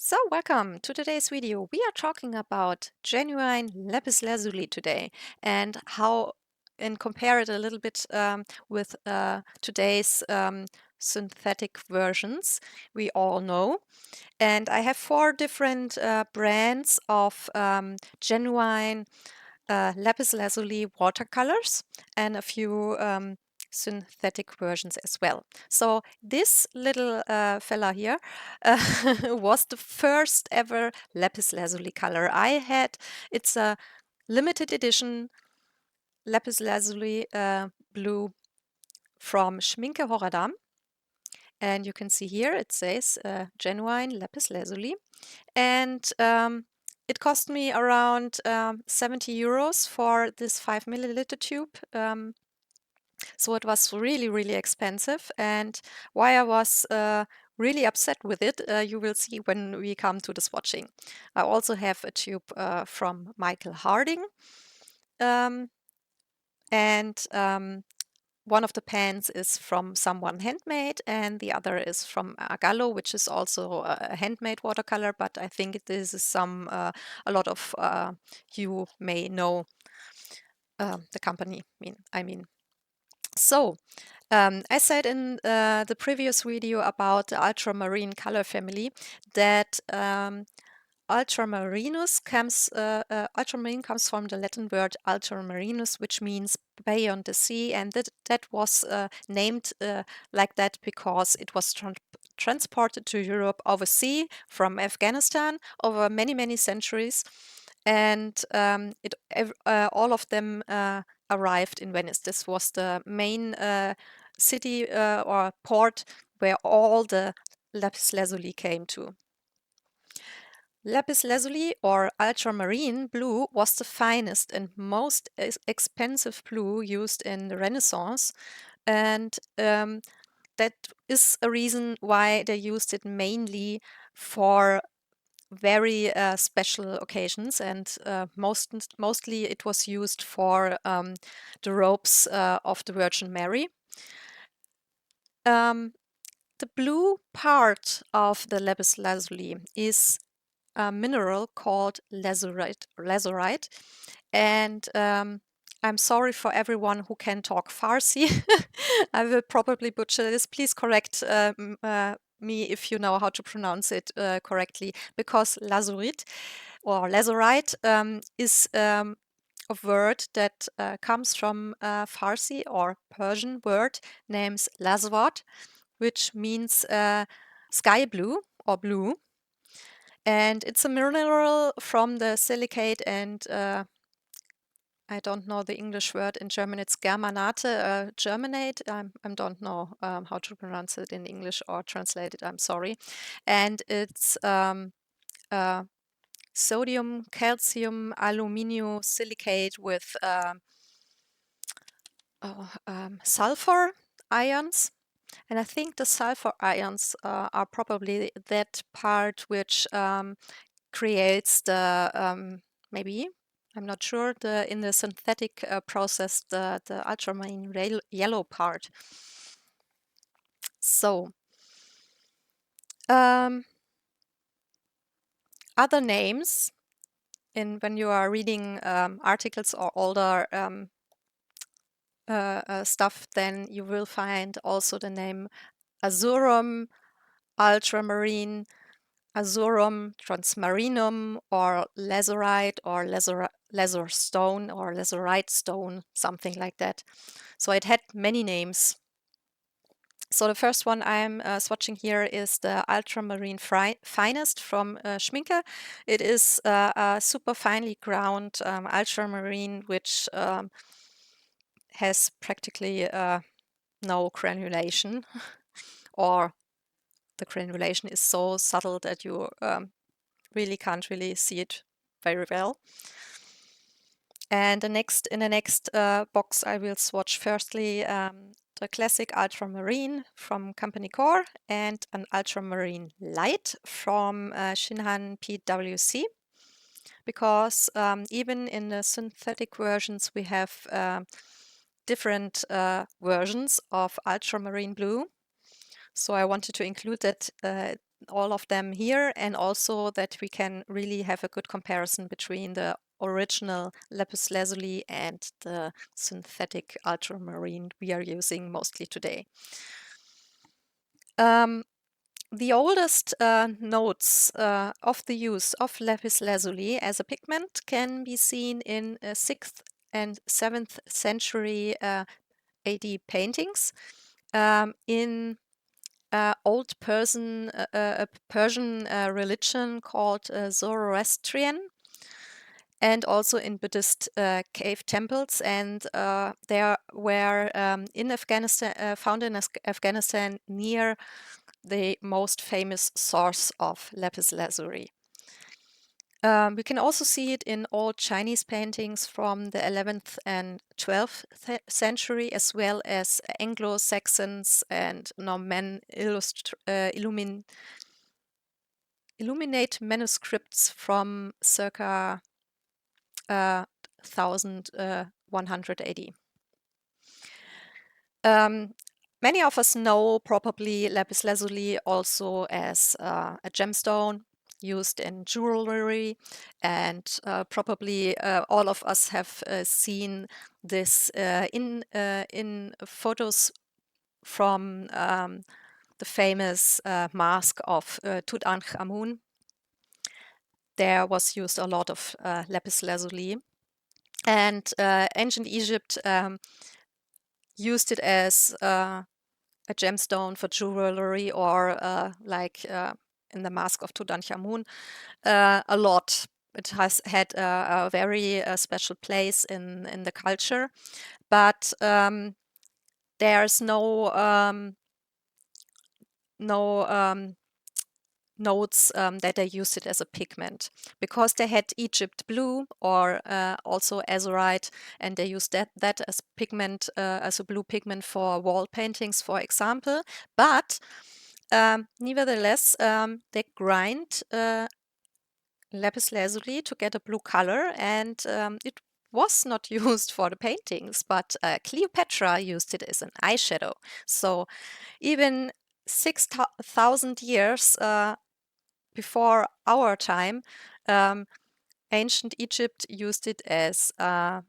So, welcome to today's video. We are talking about genuine Lapislazuli today and how and compare it a little bit with today's synthetic versions we all know. And I have four different brands of genuine Lapislazuli watercolors and a few synthetic versions as well. So this little fella here was the first ever Lapislazuli color I had. It's a limited edition Lapislazuli blue from Schminke Horadam. And you can see here it says genuine Lapislazuli. And it cost me around 70 euros for this 5 milliliter tube. So it was really, really expensive. And why I was really upset with it, you will see when we come to the swatching. I also have a tube from Michael Harding. And one of the pans is from someone handmade, and the other is from Gallo, which is also a handmade watercolor. But I think this is a lot of you may know the company. I mean. So, I said in the previous video about the ultramarine color family that ultramarine comes from the Latin word ultramarinus, which means beyond the sea, and that was named like that because it was transported to Europe over sea from Afghanistan over many, many centuries, and all of them arrived in Venice. This was the main city or port where all the lapislazuli came to. Lapislazuli or ultramarine blue was the finest and most expensive blue used in the Renaissance, and that is a reason why they used it mainly for very special occasions, and mostly it was used for the robes of the Virgin Mary. The blue part of the lapislazuli is a mineral called lazurite, and I'm sorry for everyone who can talk Farsi. I will probably butcher this. Please correct me if you know how to pronounce it correctly, because lazurite or lazurite is a word that comes from Farsi or Persian word named lazvat, which means sky blue or blue. And it's a mineral from the silicate and I don't know the English word in German. It's germanate, germinate. I don't know how to pronounce it in English or translate it. I'm sorry. And it's sodium, calcium, aluminium silicate with sulfur ions. And I think the sulfur ions are probably that part which creates the maybe, I'm not sure, in the synthetic process, the ultramarine yellow part. So other names when you are reading articles or older stuff, then you will find also the name azurum, ultramarine, azurum transmarinum, or lazurite, or lazur stone, or lazurite stone, something like that. So it had many names. So the first one I'm swatching here is the ultramarine finest from Schminke. It is a super finely ground ultramarine, which has practically no granulation, or the granulation is so subtle that you really can't really see it very well. And in the next box, I will swatch firstly the classic ultramarine from Company Core and an ultramarine light from Shinhan PWC, because even in the synthetic versions we have different versions of ultramarine blue. So I wanted to include that all of them here, and also that we can really have a good comparison between the original lapislazuli and the synthetic ultramarine we are using mostly today. The oldest notes of the use of lapislazuli as a pigment can be seen in 6th and 7th century AD paintings in old Persian religion called Zoroastrian, and also in Buddhist cave temples. And there were in Afghanistan, found in Afghanistan near the most famous source of lapis lazuli. We can also see it in old Chinese paintings from the 11th and 12th century, as well as Anglo-Saxons and Norman illuminate manuscripts from circa 1180. Many of us know probably lapis lazuli also as a gemstone used in jewelry, and probably all of us have seen this in photos from the famous mask of Tutankhamun. There was used a lot of lapis lazuli, and ancient Egypt used it as a gemstone for jewelry, or like in the mask of Tutankhamun, a lot. It has had a very special place in the culture, but there's no notes that they used it as a pigment, because they had Egypt blue, or also azurite, and they used that as pigment, as a blue pigment for wall paintings, for example. But nevertheless, they grind lapis lazuli to get a blue color, and it was not used for the paintings, but Cleopatra used it as an eyeshadow. So even 6,000 years before our time, ancient Egypt used it as an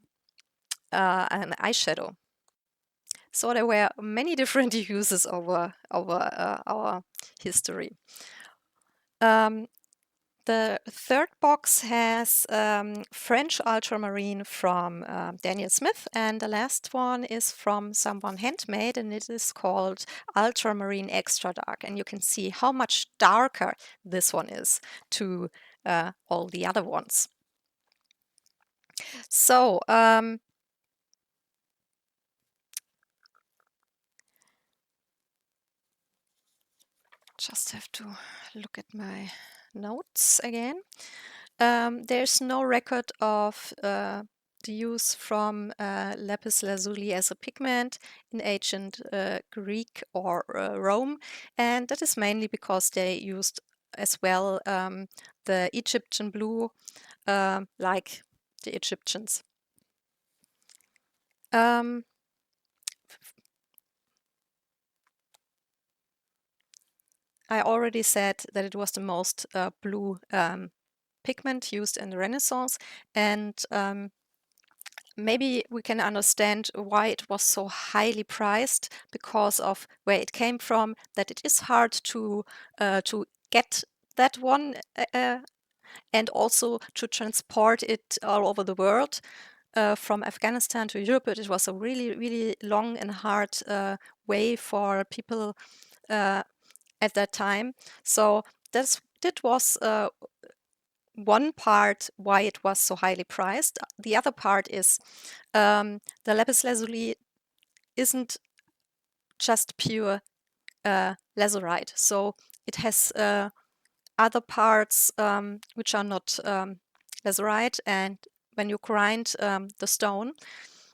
eyeshadow. So there were many different uses over our history. The third box has French ultramarine from Daniel Smith, and the last one is from someone handmade, and it is called ultramarine extra dark. And you can see how much darker this one is to all the other ones. So just have to look at my notes again. There's no record of the use from lapis lazuli as a pigment in ancient Greek or Rome, and that is mainly because they used as well the Egyptian blue, like the Egyptians. I already said that it was the most blue pigment used in the Renaissance, and maybe we can understand why it was so highly priced, because of where it came from, that it is hard to get that one, and also to transport it all over the world. From Afghanistan to Europe, it was a really, really long and hard way for people at that time. So that was one part why it was so highly priced. The other part is the lapis lazuli isn't just pure lazurite. So it has other parts which are not lazurite, and when you grind the stone,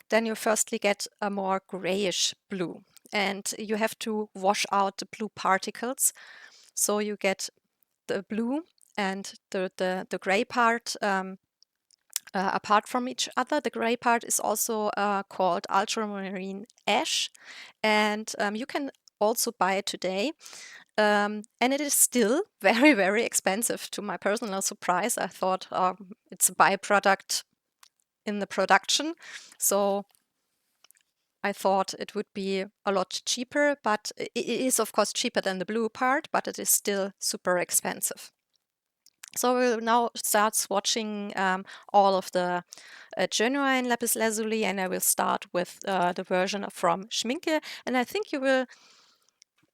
then you firstly get a more grayish blue, and you have to wash out the blue particles. So you get the blue and the gray part apart from each other. The gray part is also called ultramarine ash, and you can also buy it today and it is still very, very expensive. To my personal surprise, I thought it's a byproduct in the production. So I thought it would be a lot cheaper, but it is of course cheaper than the blue part, but it is still super expensive. So we'll now start swatching all of the genuine Lapislazuli, and I will start with the version from Schminke, and I think you will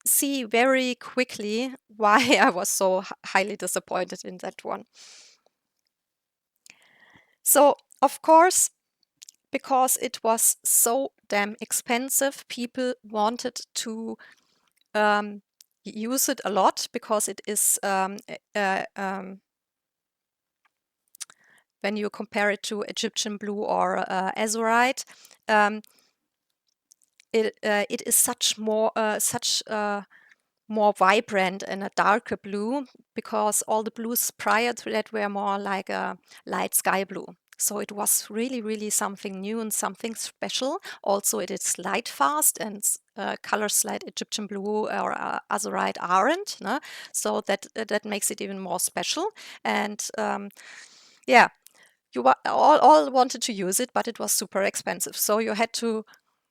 see very quickly why I was so highly disappointed in that one. So, of course, because it was so damn expensive, people wanted to use it a lot because it is when you compare it to Egyptian blue or azurite, it is such more vibrant and a darker blue, because all the blues prior to that were more like a light sky blue. So it was really, really something new and something special. Also, it is light fast, and colors like Egyptian blue or azurite aren't. No? So that makes it even more special. And yeah, all wanted to use it, but it was super expensive. So you had to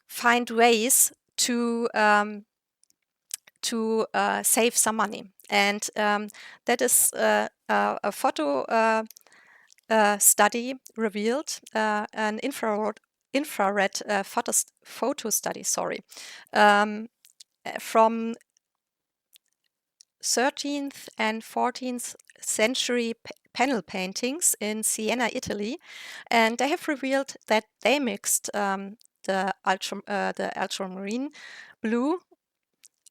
find ways to save some money. And that is a photo study revealed, an infrared photo study, sorry, from 13th and 14th century panel paintings in Siena, Italy, and they have revealed that they mixed the ultramarine blue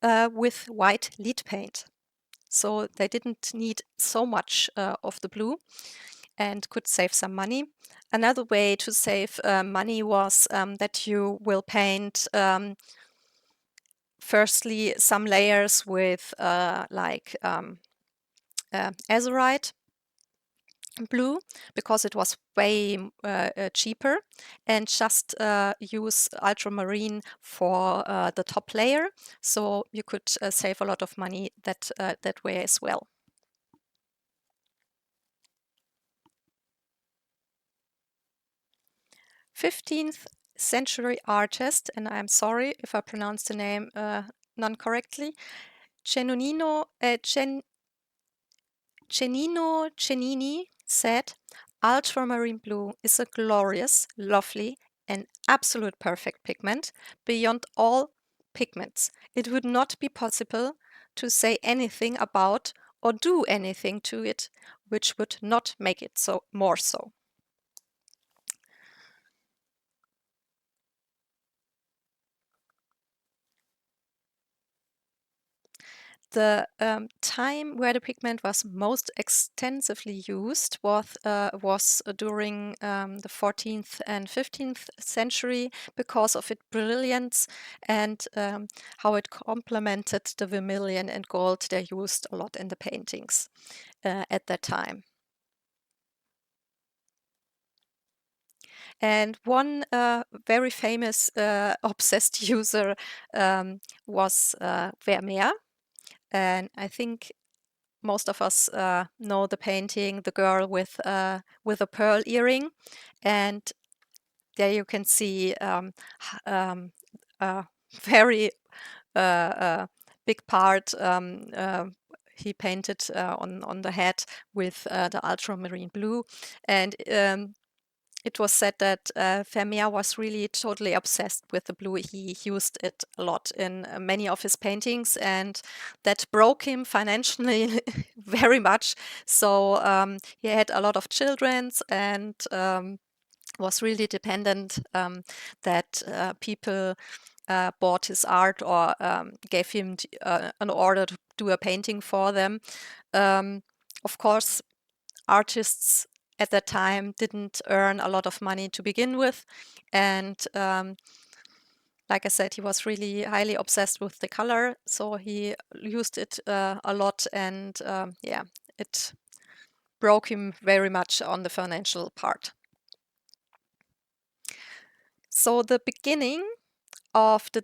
with white lead paint. So they didn't need so much of the blue and could save some money. Another way to save money was that you will paint firstly some layers with azurite blue, because it was way cheaper, and just use ultramarine for the top layer, so you could save a lot of money that way as well. 15th century artist, and I'm sorry if I pronounced the name non-correctly, Cennino Cennini said, "Ultramarine blue is a glorious, lovely, and absolute perfect pigment beyond all pigments. It would not be possible to say anything about or do anything to it which would not make it so more so." The time where the pigment was most extensively used was during the 14th and 15th century, because of its brilliance and how it complemented the vermilion and gold they used a lot in the paintings at that time. And one very famous obsessed user was Vermeer. And I think most of us know the painting, the girl with a pearl earring, and there you can see a very big part he painted on the head with the ultramarine blue, and it was said that Vermeer was really totally obsessed with the blue. He used it a lot in many of his paintings, and that broke him financially very much. So he had a lot of children, and was really dependent that people bought his art or gave him an order to do a painting for them. Of course, artists at that time didn't earn a lot of money to begin with, and like I said, he was really highly obsessed with the color, so he used it a lot, and yeah, it broke him very much on the financial part. So the beginning of the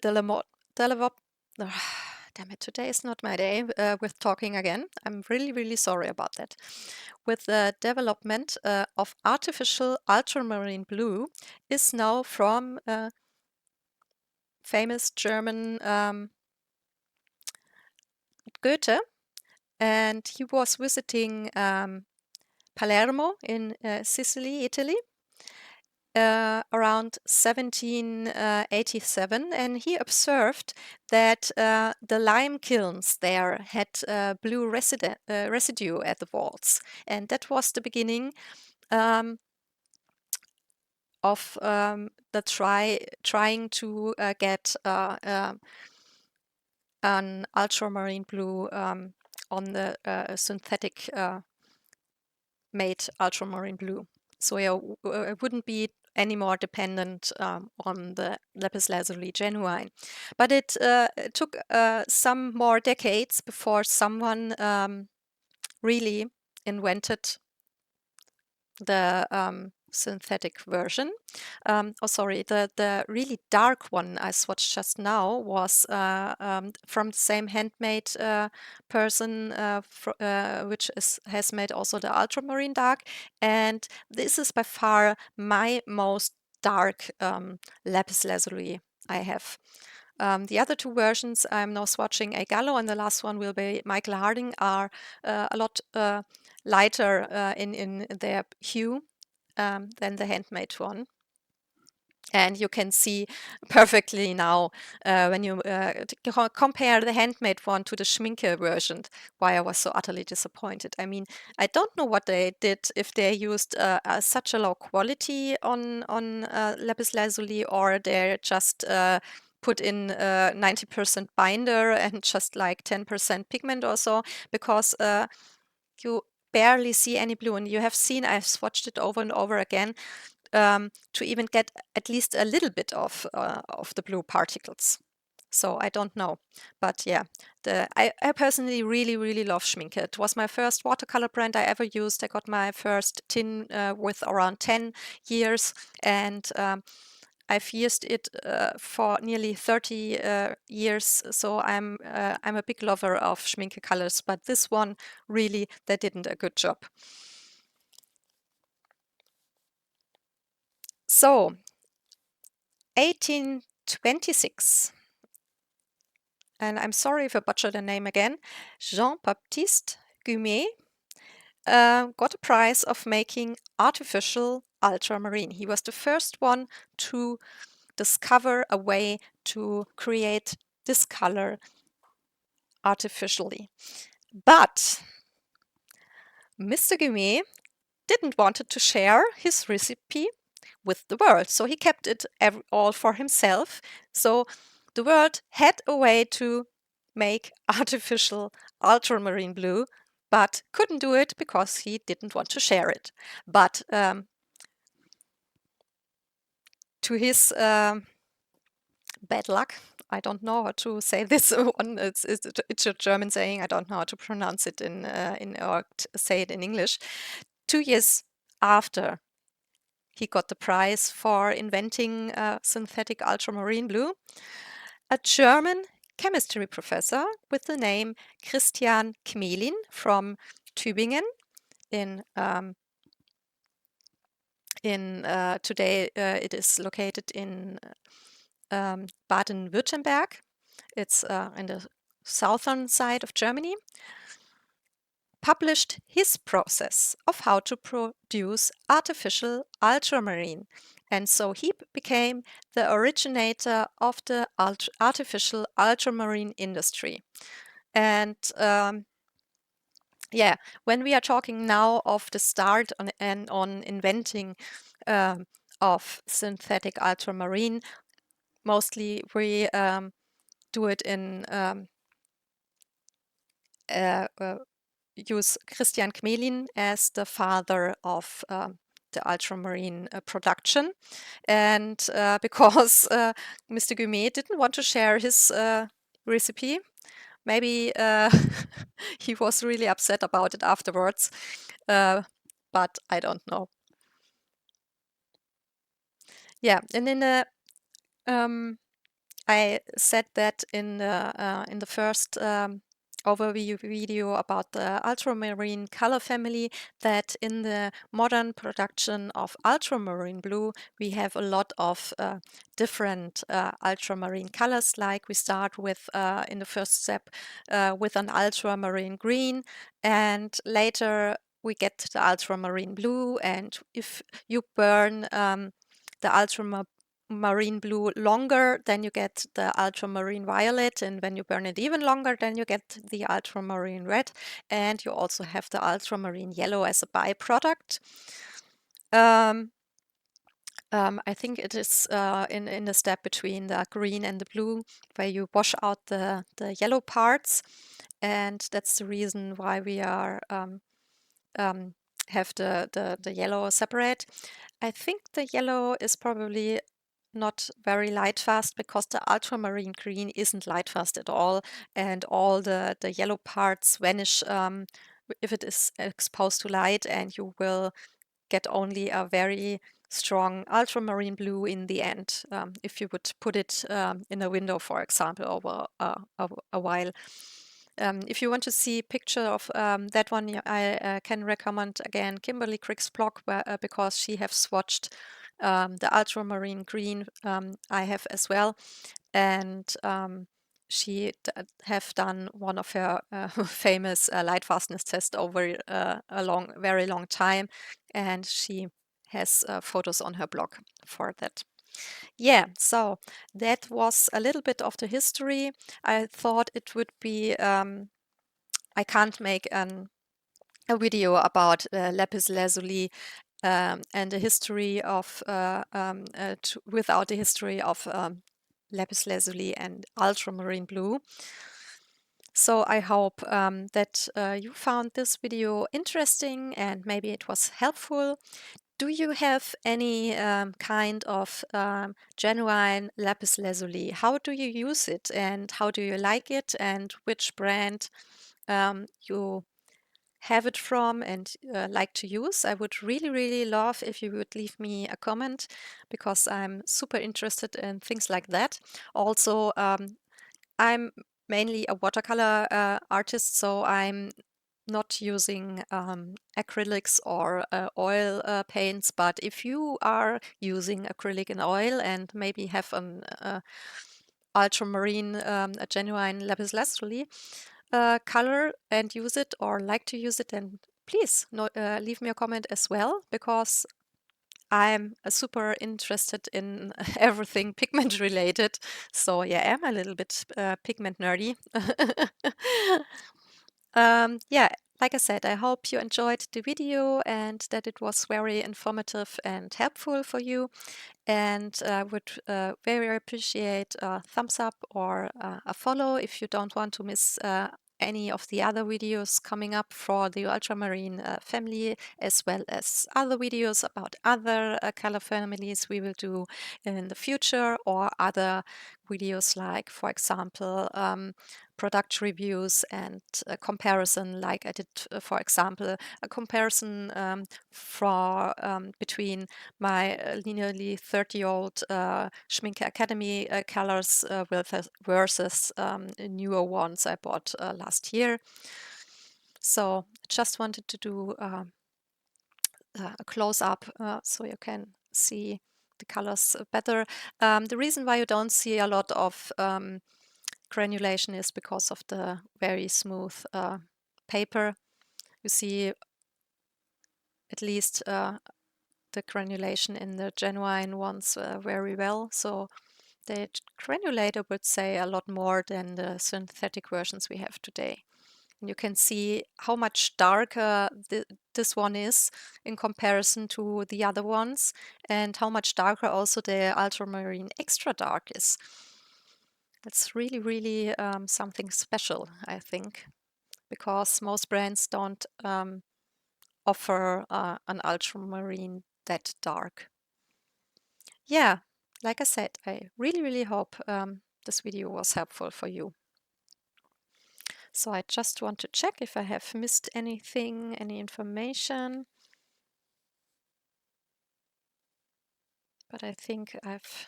Damn it, today is not my day with talking again. I'm really, really sorry about that. With the development of artificial ultramarine blue is now from famous German Goethe, and he was visiting Palermo in Sicily, Italy, around 1787, and he observed that the lime kilns there had blue residue at the walls, and that was the beginning of the trying to get an ultramarine blue on the synthetic made ultramarine blue. So it wouldn't be any more dependent on the Lapislazuli genuine. But it took some more decades before someone really invented the synthetic version. Oh, sorry, the really dark one I swatched just now was from the same handmade person, which has made also the ultramarine dark. And this is by far my most dark lapis lazuli I have. The other two versions I'm now swatching a Gallo, and the last one will be Michael Harding, are a lot lighter in their hue than the handmade one. And you can see perfectly now when you compare the handmade one to the Schminke version, why I was so utterly disappointed. I mean, I don't know what they did, if they used such a low quality on lapis lazuli, or they just put in 90% binder and just like 10% pigment or so, because you barely see any blue. And you have seen, I've swatched it over and over again, to even get at least a little bit of the blue particles. So I don't know, but yeah, I personally really, really love Schminke. It was my first watercolor brand I ever used. I got my first tin with around 10 years, and I've used it for nearly 30 years. So I'm a big lover of Schminke colors, but this one really, they didn't a good job. So 1826, and I'm sorry if I butcher the name again, Jean-Baptiste Gumet got a prize of making artificial ultramarine. He was the first one to discover a way to create this color artificially. But Mr. Gumet didn't want to share his recipe with the world, so he kept it all for himself. So the world had a way to make artificial ultramarine blue, but couldn't do it because he didn't want to share it. But to his bad luck, I don't know how to say this one. It's a German saying. I don't know how to pronounce it in or say it in English. 2 years after he got the prize for inventing synthetic ultramarine blue, a German chemistry professor with the name Christian Kmelin from Tübingen today it is located in Baden-Württemberg. It's in the southern side of Germany. Published his process of how to produce artificial ultramarine. And so he became the originator of the artificial ultramarine industry. And yeah, when we are talking now of the start on inventing of synthetic ultramarine, mostly we do it in use Christian Kmelin as the father of the ultramarine production. And because Mr. Gumet didn't want to share his recipe, maybe he was really upset about it afterwards, but I don't know. Yeah, and in the I said that in the first overview video about the ultramarine color family, that in the modern production of ultramarine blue, we have a lot of different ultramarine colors. Like we start with, in the first step, with an ultramarine green, and later we get the ultramarine blue. And if you burn the ultramarine blue longer, then you get the ultramarine violet, and when you burn it even longer, then you get the ultramarine red, and you also have the ultramarine yellow as a byproduct. I think it is in the step between the green and the blue, where you wash out the yellow parts, and that's the reason why we are have the yellow separate. I think the yellow is probably not very light fast, because the ultramarine green isn't light fast at all, and all the yellow parts vanish if it is exposed to light, and you will get only a very strong ultramarine blue in the end, if you would put it in a window, for example, over a while. If you want to see a picture of that one, I can recommend again Kimberly Crick's blog, because she has swatched the ultramarine green. I have as well, and she have done one of her famous light fastness test over a very long time, and she has photos on her blog for that. Yeah, so that was a little bit of the history. I thought it would be, I can't make a video about Lapislazuli and the history of, without the history of Lapislazuli and ultramarine blue. So I hope that you found this video interesting and maybe it was helpful. Do you have any kind of genuine Lapislazuli? How do you use it and how do you like it, and which brand you have it from and like to use? I would really, really love if you would leave me a comment, because I'm super interested in things like that. Also, I'm mainly a watercolor artist, so I'm not using acrylics or oil paints. But if you are using acrylic and oil and maybe have an ultramarine, a genuine lapislazuli color and use it or like to use it, then please leave me a comment as well, because I'm super interested in everything pigment related. So yeah, I'm a little bit pigment nerdy. Yeah, like I said, I hope you enjoyed the video and that it was very informative and helpful for you. And would very appreciate a thumbs up or a follow if you don't want to miss any of the other videos coming up for the ultramarine family, as well as other videos about other color families we will do in the future, or other videos like, for example, product reviews and a comparison, like I did, for example, a comparison for between my nearly 30-year-old Schminke Academy colors versus newer ones I bought last year. So just wanted to do a close-up so you can see the colors better. The reason why you don't see a lot of granulation is because of the very smooth paper. You see at least the granulation in the genuine ones very well. So the granulator would say a lot more than the synthetic versions we have today. And you can see how much darker this one is in comparison to the other ones, and how much darker also the ultramarine extra dark is. That's really, really something special, I think, because most brands don't offer an ultramarine that dark. Yeah, like I said, I really, really hope this video was helpful for you. So I just want to check if I have missed anything, any information. But I think I've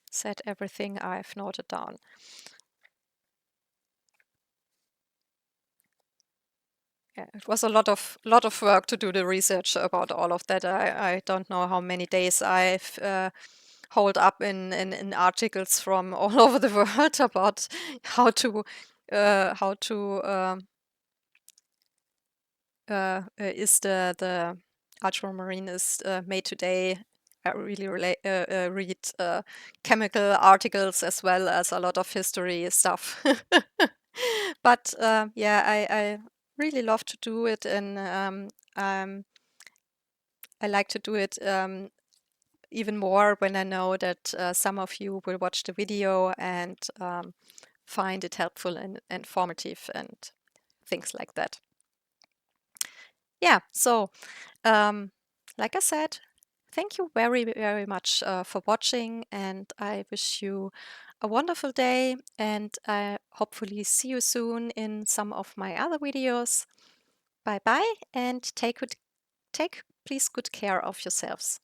said everything I've noted down. Yeah, it was a lot of work to do the research about all of that. I don't know how many days I've holed up in articles from all over the world about how to is the ultramarine is made today. I really read chemical articles as well as a lot of history stuff. But yeah, I really love to do it, and I like to do it even more when I know that some of you will watch the video and find it helpful and informative and things like that. Yeah, so like I said, thank you very, very much for watching, and I wish you a wonderful day, and I hopefully see you soon in some of my other videos. Bye bye, and take please good care of yourselves.